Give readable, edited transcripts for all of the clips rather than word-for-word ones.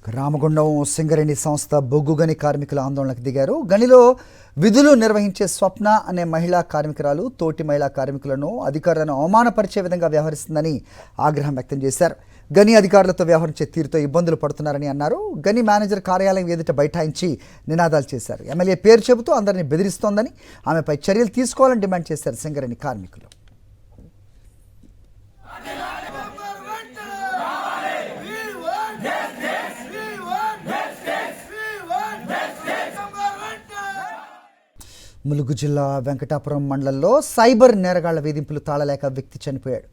రామగుండం సింగరేణి సంస్థ బొగ్గు గని కార్మికుల ఆందోళనకు దిగారు. గనిలో విధులు నిర్వహించే స్వప్న అనే మహిళా కార్మికురాలు తోటి మహిళా కార్మికులను అధికారులను అవమానపరిచే విధంగా వ్యవహరిస్తుందని ఆగ్రహం వ్యక్తం చేశారు. గని అధికారులతో వ్యవహరించే తీరుతో ఇబ్బందులు పడుతున్నారని అన్నారు. గని మేనేజర్ కార్యాలయం ఎదుట బైఠాయించి నినాదాలు చేశారు. ఎమ్మెల్యే పేరు చెబుతూ అందరినీ బెదిరిస్తోందని, ఆమెపై చర్యలు తీసుకోవాలని డిమాండ్ చేశారు సింగరేణి కార్మికులు. ములుగు జిల్లా వెంకటాపురం మండలంలో సైబర్ నేరగాళ్ల వేధింపులు తాళలేక వ్యక్తి చనిపోయాడు.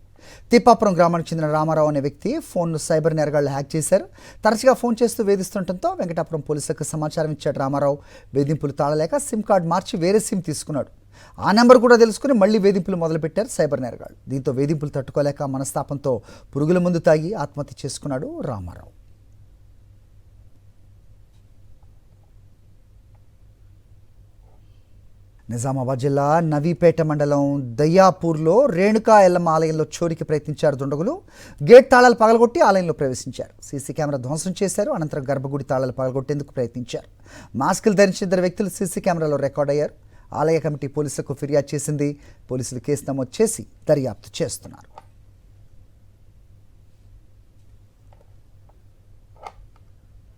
తిప్పాపురం గ్రామానికి చెందిన రామారావు అనే వ్యక్తి ఫోన్ను సైబర్ నేరగాళ్లు హ్యాక్ చేశారు. తరచుగా ఫోన్ చేస్తూ వేధిస్తుండటంతో వెంకటాపురం పోలీసులకు సమాచారం ఇచ్చాడు రామారావు. వేధింపులు తాళలేక సిమ్ కార్డు మార్చి వేరే సిమ్ తీసుకున్నాడు. ఆ నెంబర్ కూడా తెలుసుకుని మళ్లీ వేధింపులు మొదలుపెట్టారు సైబర్ నేరగాళ్లు. దీంతో వేధింపులు తట్టుకోలేక మనస్తాపంతో పురుగుల మందు తాగి ఆత్మహత్య చేసుకున్నాడు రామారావు. నిజామాబాద్ జిల్లా నవీపేట మండలం దయ్యాపూర్లో రేణుకా ఎల్లమ్మ ఆలయంలో చోరీకి ప్రయత్నించారు దుండగులు. గేట్ తాళాలు పగలగొట్టి ఆలయంలో ప్రవేశించారు. సీసీ కెమెరా ధ్వంసం చేశారు. అనంతరం గర్భగుడి తాళాలు పగలగొట్టేందుకు ప్రయత్నించారు. మాస్కులు ధరించిన ఇద్దరు వ్యక్తులు సీసీ కెమెరాలో రికార్డ్ అయ్యారు. ఆలయ కమిటీ పోలీసులకు ఫిర్యాదు చేసింది. పోలీసులు కేసు నమోదు చేసి దర్యాప్తు చేస్తున్నారు.